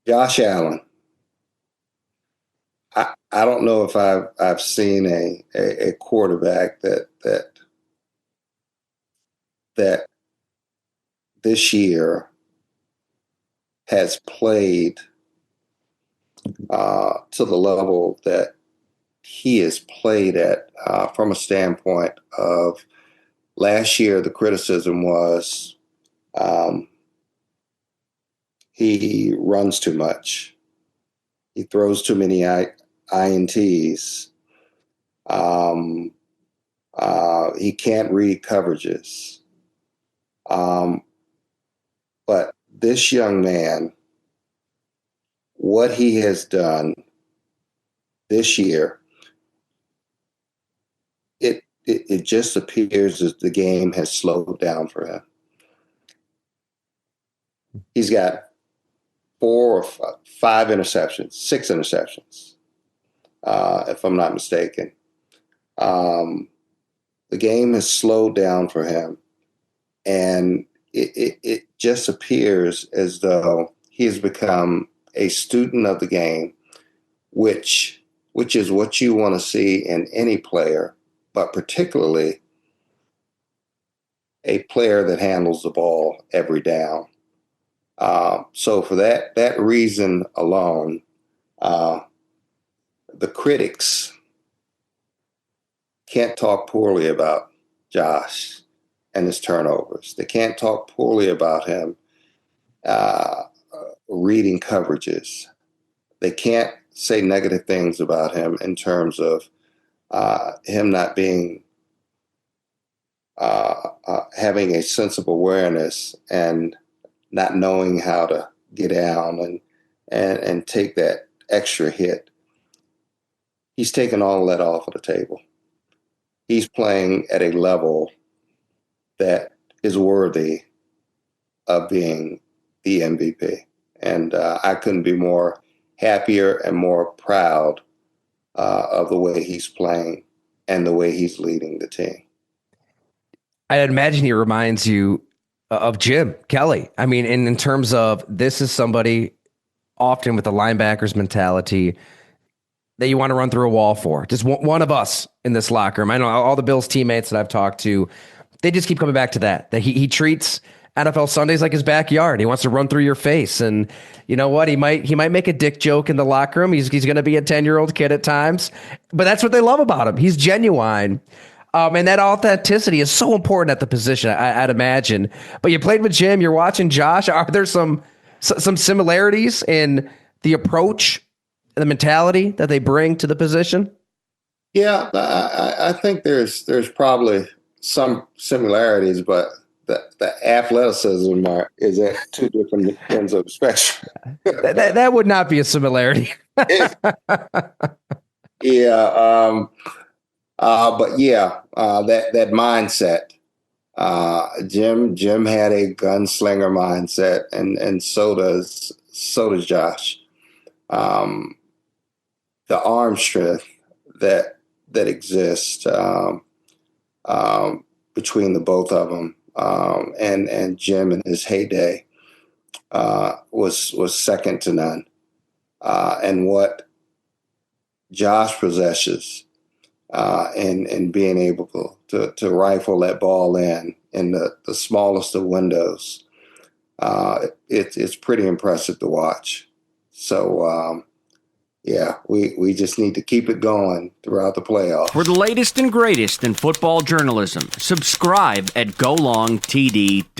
Josh Allen. I don't know if I've seen a quarterback that this year has played to the level that he has played at from a standpoint of last year. The criticism was he runs too much. He throws too many INTs. He can't read coverages. But this young man, what he has done this year, it just appears as the game has slowed down for him. He's got 4 or 5 interceptions, 6 interceptions, if I'm not mistaken. The game has slowed down for him, and it just appears as though he has become a student of the game, which is what you want to see in any player, but particularly a player that handles the ball every down. So for that reason alone, the critics can't talk poorly about Josh and his turnovers. They can't talk poorly about him reading coverages. They can't say negative things about him in terms of him not being having a sense of awareness and not knowing how to get down and take that extra hit. He's taken all that off of the table. He's playing at a level that is worthy of being the MVP. And I couldn't be more happier and more proud of the way he's playing and the way he's leading the team. I'd imagine he reminds you of Jim Kelly. I mean, in terms of this is somebody often with the linebacker's mentality that you want to run through a wall for. Just one of us in this locker room. I know all the Bills teammates that I've talked to, they just keep coming back to that he treats NFL Sundays like his backyard. He wants to run through your face. And you know what? He might make a dick joke in the locker room. He's going to be a 10-year-old kid at times, but that's what they love about him. He's genuine. And that authenticity is so important at the position, I'd imagine. But you played with Jim, you're watching Josh. Are there some similarities in the approach, the mentality that they bring to the position? Yeah, I think there's probably some similarities, but the athleticism is at 2 different ends of the spectrum. that would not be a similarity. Yeah. But yeah, that mindset. Jim had a gunslinger mindset, and so does Josh. The arm strength that exists between the both of them, and Jim in his heyday was second to none. And what Josh possesses and being able to rifle that ball in the smallest of windows, it's pretty impressive to watch. So, yeah, we just need to keep it going throughout the playoffs. For the latest and greatest in football journalism, subscribe at golongtd.com.